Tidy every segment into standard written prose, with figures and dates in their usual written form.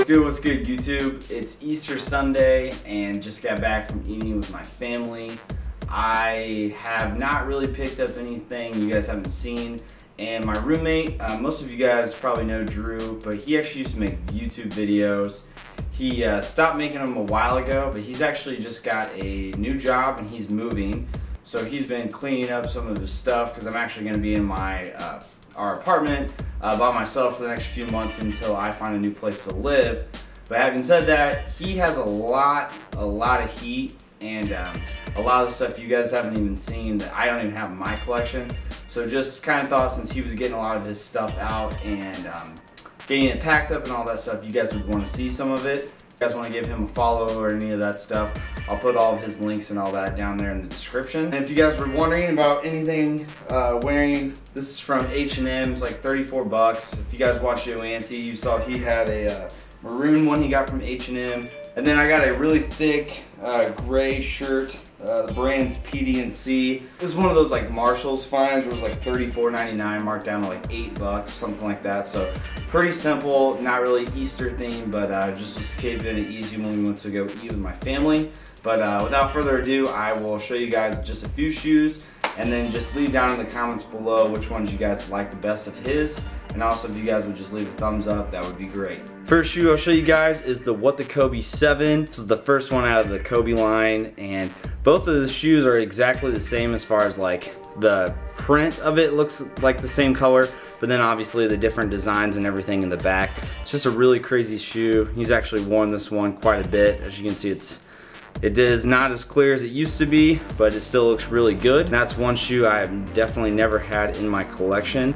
What's good YouTube? It's Easter Sunday and just got back from eating with my family. I have not really picked up anything you guys haven't seen, and my roommate, most of you guys probably know Drew, but he actually used to make YouTube videos. He stopped making them a while ago, but he's actually just got a new job and he's moving. So he's been cleaning up some of his stuff because I'm actually going to be in my our apartment by myself for the next few months until I find a new place to live. But having said that, he has a lot of heat and a lot of stuff you guys haven't even seen that I don't even have in my collection. So just kind of thought since he was getting a lot of his stuff out and getting it packed up and all that stuff, you guys would want to see some of it. If you guys want to give him a follow or any of that stuff, I'll put all of his links and all that down there in the description. And if you guys were wondering about anything wearing, this is from H&M. It's like 34 bucks. If you guys watched Joanty, you saw he had a maroon one he got from H&M. And then I got a really thick gray shirt. The brand's PD&C. It was one of those like Marshalls finds where it was like $34.99 marked down to like 8 bucks, something like that. So pretty simple, not really Easter themed, but just was keeping it easy when we went to go eat with my family. But without further ado, I will show you guys just a few shoes and then just leave down in the comments below which ones you guys like the best of his. And also if you guys would just leave a thumbs up, that would be great. First shoe I'll show you guys is the What the Kobe 7. This is the first one out of the Kobe line, and both of the shoes are exactly the same as far as like the print of it looks like the same color, but then obviously the different designs and everything in the back. It's just a really crazy shoe. He's actually worn this one quite a bit. As you can see, it is not as clear as it used to be, but it still looks really good. And that's one shoe I have definitely never had in my collection.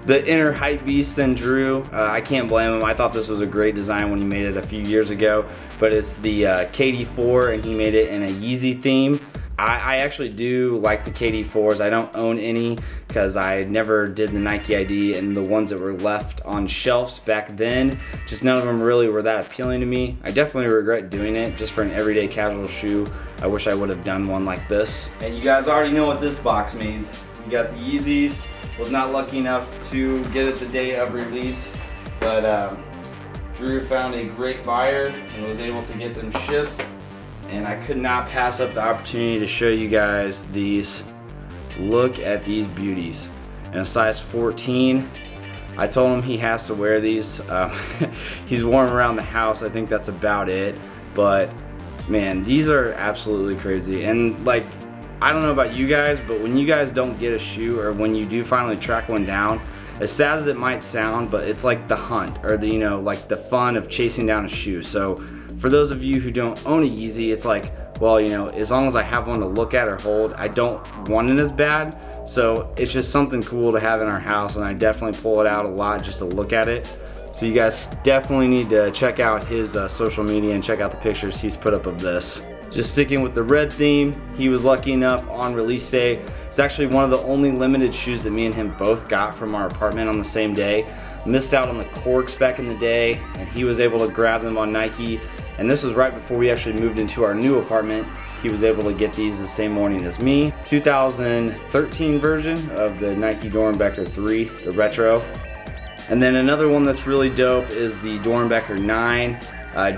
The inner hype beast and Drew, I can't blame him. I thought this was a great design when he made it a few years ago, but it's the KD4 and he made it in a Yeezy theme. I actually do like the KD4s. I don't own any because I never did the Nike ID, and the ones that were left on shelves back then, just none of them really were that appealing to me. I definitely regret doing it just for an everyday casual shoe. I wish I would have done one like this. And you guys already know what this box means. You got the Yeezys. Was not lucky enough to get it the day of release, but Drew found a great buyer and was able to get them shipped. And I could not pass up the opportunity to show you guys these. Look at these beauties. In a size 14. I told him he has to wear these. He's worn them around the house. I think that's about it. But man, these are absolutely crazy. And like, I don't know about you guys, but when you guys don't get a shoe, or when you do finally track one down, as sad as it might sound, but it's like the hunt, or the, you know, like the fun of chasing down a shoe. So for those of you who don't own a Yeezy, it's like, well, you know, as long as I have one to look at or hold, I don't want it as bad. So it's just something cool to have in our house, and I definitely pull it out a lot just to look at it. So you guys definitely need to check out his social media and check out the pictures he's put up of this. Just sticking with the red theme, he was lucky enough on release day. It's actually one of the only limited shoes that me and him both got from our apartment on the same day. Missed out on the corks back in the day, and he was able to grab them on Nike. And this was right before we actually moved into our new apartment. He was able to get these the same morning as me. 2013 version of the Nike Doernbecher 3, the retro. And then another one that's really dope is the Doernbecher 9.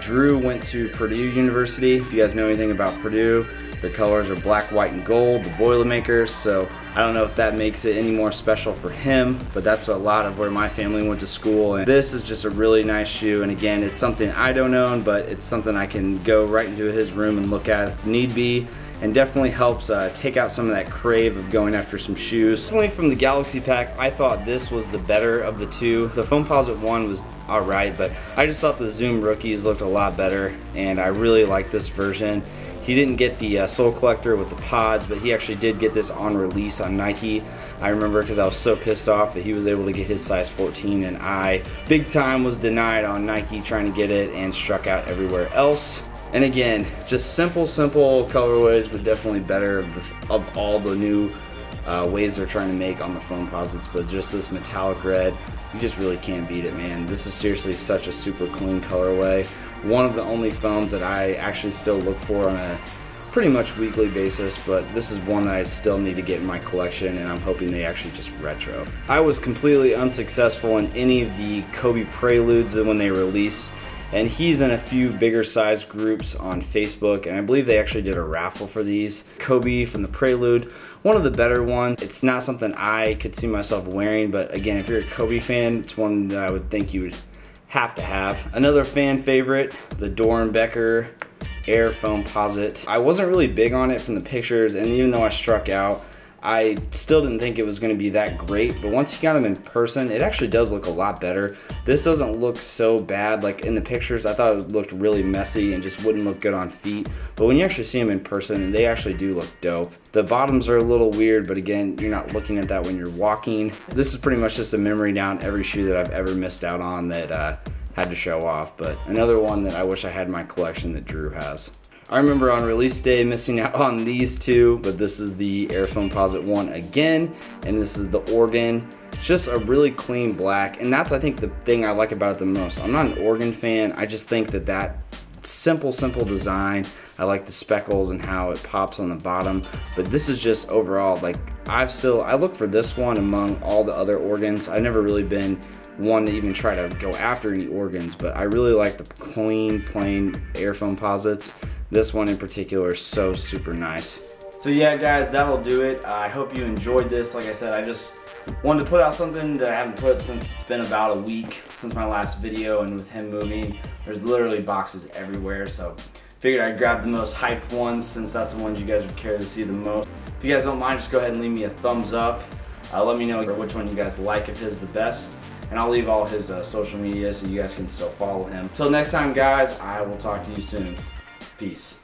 Drew went to Purdue University. If you guys know anything about Purdue, their colors are black, white, and gold, the Boilermakers. So I don't know if that makes it any more special for him, but that's a lot of where my family went to school. And this is just a really nice shoe. And again, it's something I don't own, but it's something I can go right into his room and look at if need be. And definitely helps take out some of that crave of going after some shoes. Definitely from the Galaxy pack, I thought this was the better of the two. The Foamposite one was alright, but I just thought the Zoom rookies looked a lot better, and I really like this version. He didn't get the Soul Collector with the pods, but he actually did get this on release on Nike. I remember because I was so pissed off that he was able to get his size 14, and I big time was denied on Nike trying to get it and struck out everywhere else. And again, just simple colorways, but definitely better of all the new ways they're trying to make on the Foamposites. But just this metallic red, you just really can't beat it, man. This is seriously such a super clean colorway. One of the only foams that I actually still look for on a pretty much weekly basis, but this is one that I still need to get in my collection, and I'm hoping they actually just retro. I was completely unsuccessful in any of the Kobe Preludes when they released. and he's in a few bigger size groups on Facebook, and I believe they actually did a raffle for these. Kobe from the Prelude, one of the better ones. It's not something I could see myself wearing, but again, if you're a Kobe fan, it's one that I would think you would have to have. Another fan favorite, the Doernbecher Air Foamposite. I wasn't really big on it from the pictures, and even though I struck out, I still didn't think it was going to be that great, but once you got them in person, it actually does look a lot better. This doesn't look so bad. Like in the pictures, I thought it looked really messy and just wouldn't look good on feet, but when you actually see them in person, they actually do look dope. The bottoms are a little weird, but again, you're not looking at that when you're walking. This is pretty much just a memory down every shoe that I've ever missed out on that had to show off, but another one that I wish I had in my collection that Drew has. I remember on release day missing out on these two, but this is the Air Foamposite one again, and this is the Oregon. Just a really clean black, and that's I think the thing I like about it the most. I'm not an Oregon fan, I just think that simple design. I like the speckles and how it pops on the bottom, but this is just overall, like I look for this one among all the other Oregons. I've never really been one to even try to go after any Oregons, but I really like the clean, plain Air Foamposites. This one in particular is so super nice. So yeah guys, that'll do it. I hope you enjoyed this. Like I said, I just wanted to put out something that I haven't put since it's been about a week since my last video, and with him moving, there's literally boxes everywhere, so figured I'd grab the most hyped ones since that's the ones you guys would care to see the most. If you guys don't mind, just go ahead and leave me a thumbs up. Let me know which one you guys like of his the best, and I'll leave all his social media so you guys can still follow him. Till next time guys, I will talk to you soon. Peace.